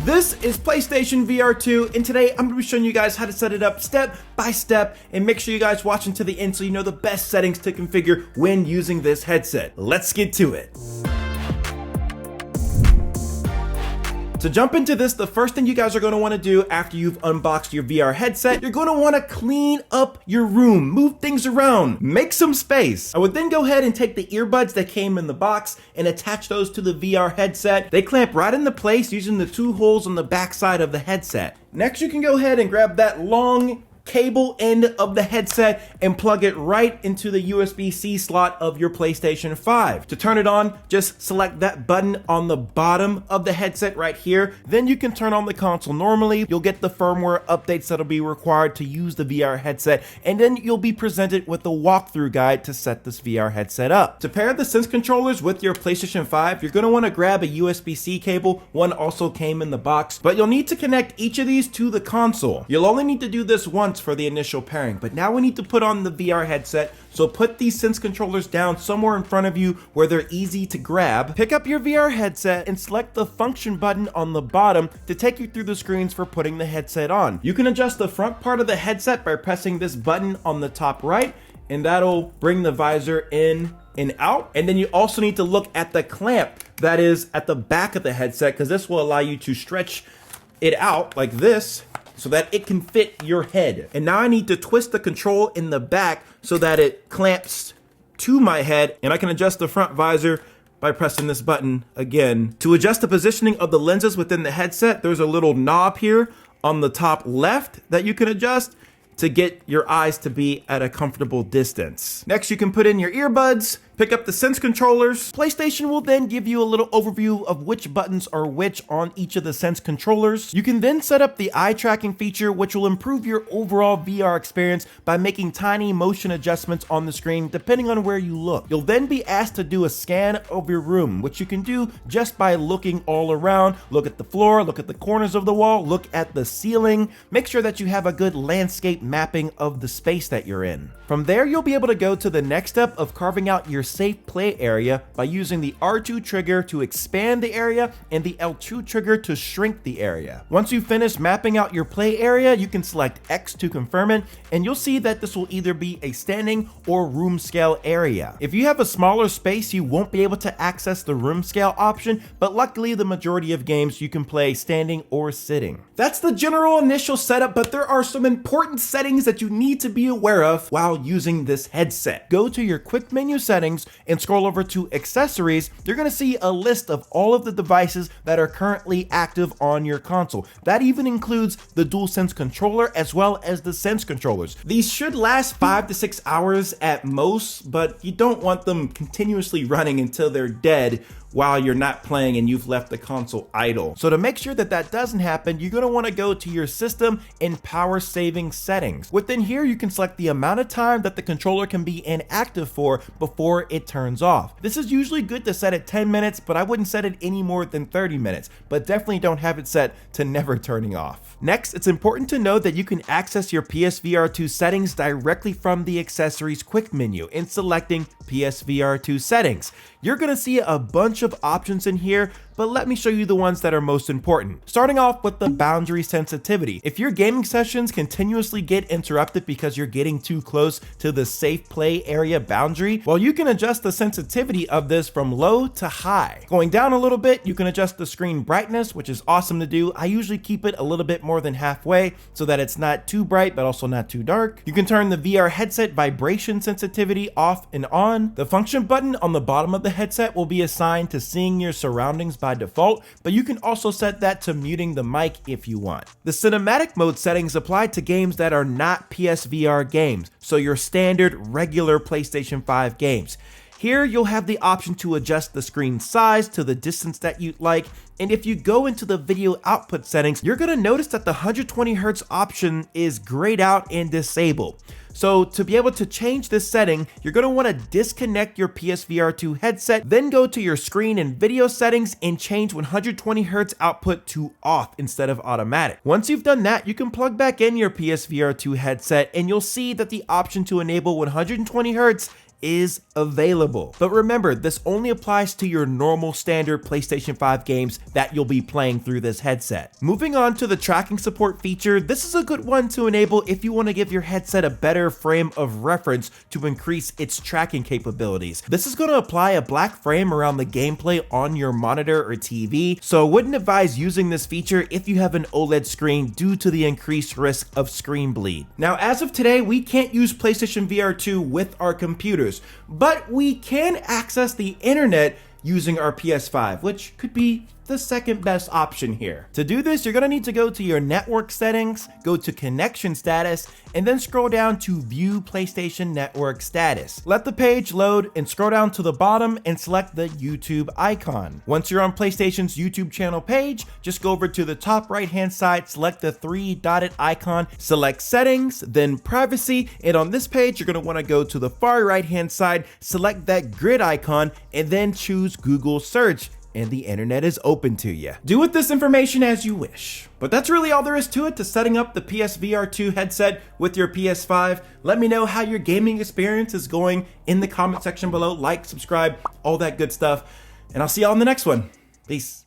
This is PlayStation VR2, and today I'm going to be showing you guys how to set it up step by step, and make sure you guys watch until the end so you know the best settings to configure when using this headset. Let's get to it. To jump into this, the first thing you guys are going to want to do after you've unboxed your VR headset, you're going to want to clean up your room, move things around, make some space. I would then go ahead and take the earbuds that came in the box and attach those to the VR headset. They clamp right into place using the two holes on the back side of the headset. Next, you can go ahead and grab that long cable end of the headset and plug it right into the USB-C slot of your PlayStation 5. To turn it on, just select that button on the bottom of the headset right here. Then you can turn on the console normally. You'll get the firmware updates that'll be required to use the VR headset, and then you'll be presented with a walkthrough guide to set this VR headset up. To pair the Sense controllers with your PlayStation 5, you're going to want to grab a USB-C cable. One also came in the box, but you'll need to connect each of these to the console. You'll only need to do this once for the initial pairing, but now we need to put on the VR headset. So put these Sense controllers down somewhere in front of you where they're easy to grab. Pick up your VR headset and select the function button on the bottom to take you through the screens for putting the headset on. You can adjust the front part of the headset by pressing this button on the top right, and that'll bring the visor in and out. And then you also need to look at the clamp that is at the back of the headset, because this will allow you to stretch it out like this so that it can fit your head. And now I need to twist the control in the back so that it clamps to my head, and I can adjust the front visor by pressing this button again. To adjust the positioning of the lenses within the headset, there's a little knob here on the top left that you can adjust to get your eyes to be at a comfortable distance. Next, you can put in your earbuds, pick up the Sense controllers. PlayStation will then give you a little overview of which buttons are which on each of the Sense controllers. You can then set up the eye tracking feature, which will improve your overall VR experience by making tiny motion adjustments on the screen depending on where you look. You'll then be asked to do a scan of your room, which you can do just by looking all around. Look at the floor, look at the corners of the wall, look at the ceiling. Make sure that you have a good landscape mapping of the space that you're in. From there, you'll be able to go to the next step of carving out your safe play area by using the R2 trigger to expand the area and the L2 trigger to shrink the area. Once you finish mapping out your play area, you can select X to confirm it, and you'll see that this will either be a standing or room scale area. If you have a smaller space, you won't be able to access the room scale option, but luckily the majority of games you can play standing or sitting. That's the general initial setup, but there are some important settings that you need to be aware of while using this headset. Go to your quick menu settings and scroll over to accessories. You're going to see a list of all of the devices that are currently active on your console. That even includes the DualSense controller as well as the Sense controllers. These should last 5 to 6 hours at most, but you don't want them continuously running until they're dead while you're not playing and you've left the console idle. So to make sure that that doesn't happen, you're going to want to go to your system and power saving settings. Within here, you can select the amount of time that the controller can be inactive for before it turns off. This is usually good to set at 10 minutes, but I wouldn't set it any more than 30 minutes, but definitely don't have it set to never turning off. Next, it's important to know that you can access your PSVR2 settings directly from the accessories quick menu in selecting PSVR2 settings. You're going to see a bunch of options in here, but let me show you the ones that are most important. Starting off with the boundary sensitivity. If your gaming sessions continuously get interrupted because you're getting too close to the safe play area boundary, well, you can adjust the sensitivity of this from low to high. Going down a little bit, you can adjust the screen brightness, which is awesome to do. I usually keep it a little bit more than halfway so that it's not too bright, but also not too dark. You can turn the VR headset vibration sensitivity off and on. The function button on the bottom of the headset will be assigned to seeing your surroundings by default, but you can also set that to muting the mic if you want. The cinematic mode settings apply to games that are not PSVR games, so your standard regular PlayStation 5 games. Here you'll have the option to adjust the screen size to the distance that you'd like, and if you go into the video output settings, you're going to notice that the 120Hz option is grayed out and disabled. So to be able to change this setting, you're going to want to disconnect your PSVR2 headset, then go to your screen and video settings and change 120Hz output to off instead of automatic. Once you've done that, you can plug back in your PSVR2 headset and you'll see that the option to enable 120Hz is available. But remember, this only applies to your normal standard PlayStation 5 games that you'll be playing through this headset. Moving on to the tracking support feature, this is a good one to enable if you want to give your headset a better frame of reference to increase its tracking capabilities. This is going to apply a black frame around the gameplay on your monitor or TV, so I wouldn't advise using this feature if you have an OLED screen due to the increased risk of screen bleed. Now, as of today, we can't use PlayStation VR2 with our computers, but we can access the internet using our PS5, which could be the second best option here. To do this, you're gonna need to go to your network settings, go to connection status, and then scroll down to view PlayStation network status. Let the page load and scroll down to the bottom and select the YouTube icon. Once you're on PlayStation's YouTube channel page, just go over to the top right hand side, select the three dotted icon, select settings, then privacy, and on this page, you're gonna wanna go to the far right hand side, select that grid icon, and then choose Google search, and the internet is open to you. Do with this information as you wish. But that's really all there is to it to setting up the PSVR2 headset with your PS5. Let me know how your gaming experience is going in the comment section below. Like, subscribe, all that good stuff. And I'll see y'all in the next one. Peace.